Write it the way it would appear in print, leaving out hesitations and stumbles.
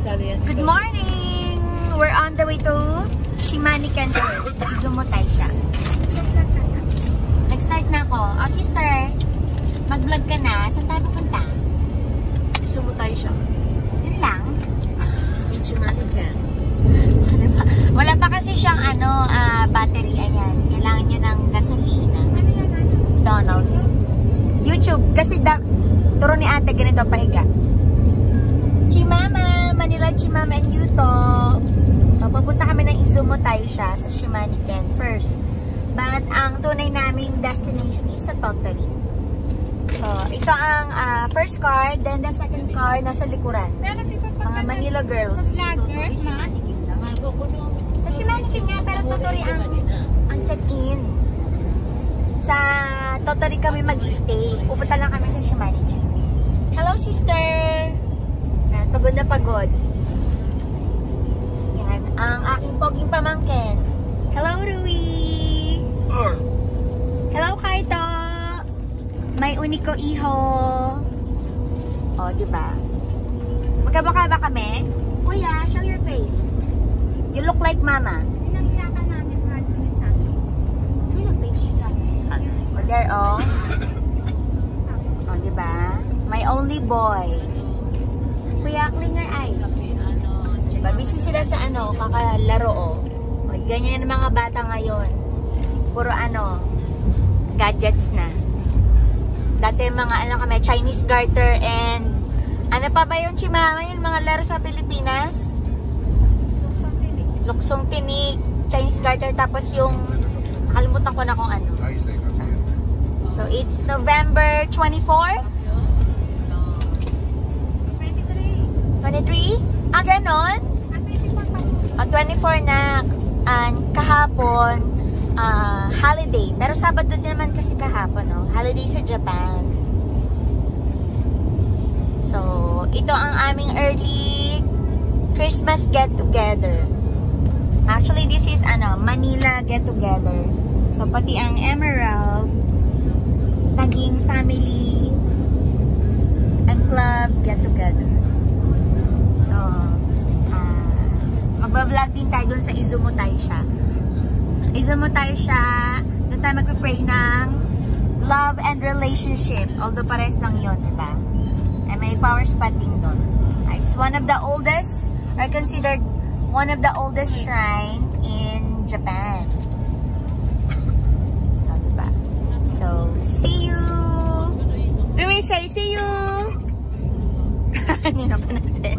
Good morning! We're on the way to Shimanican first. Izumotay siya. Nag-start na ako. Oh, sister, mag-vlog ka na. Saan tayo pupunta? Izumotay siya. Yun lang? Shimanican. Wala pa kasi siyang battery. Ayan. Kailangan niya ng gasolina. Ano yan? Donald's. YouTube. Kasi turo ni ate ganito pahiga. Chimama! Manila Chimama and Yuto. So, pupunta kami ng Izumotay siya sa Shimanican first. But, ang tunay naming destination is sa Tottori. So, ito ang first car, then the second car nasa likuran. Mga Manila girls. Sa Shimanican nga, pero Tottori ang check-in. Sa Tottori kami mag-stay. Pupunta lang kami sa Shimanican. Hello, sister! Pagod na pagod. Yan, ang aking poging pamangkin. Hello, Rui! Hello, Kaito! May uniko iho. O, diba? Magkabaka ba kami? Kuya, show your face. You look like mama. Pinangyakan namin mahal kami sa akin. Show your face, she's happy. O, there, o. O, diba? My only boy. Kuya, clean your eyes. Diba? Busy sila sa kakalaro, o. O, ganyan yung mga bata ngayon. Puro gadgets na. Dati mga kami, Chinese garter and ano pa ba yung Chimama? Yung mga laro sa Pilipinas? Luksong tinik. Luksong tinik, Chinese garter, tapos yung nakalimutan ko na kung ano. So, it's November 24? 23? Ganon? 24 na. Kahapon, holiday. Pero Sabado din naman kasi kahapon, no? Holiday sa Japan. So, ito ang aming early Christmas get-together. Actually, this is, Manila get-together. So, pati ang Emerald, naging family and club get-together. So, magbablog din tayo dun sa Izumotay siya. Izumotay siya, dun tayo magpipray ng love and relationship. Although pares lang yun, diba? And may power spot din dun. It's one of the oldest, or considered one of the oldest shrine in Japan. So, diba? So, see you! Rui, say see you! Hindi na pa natin.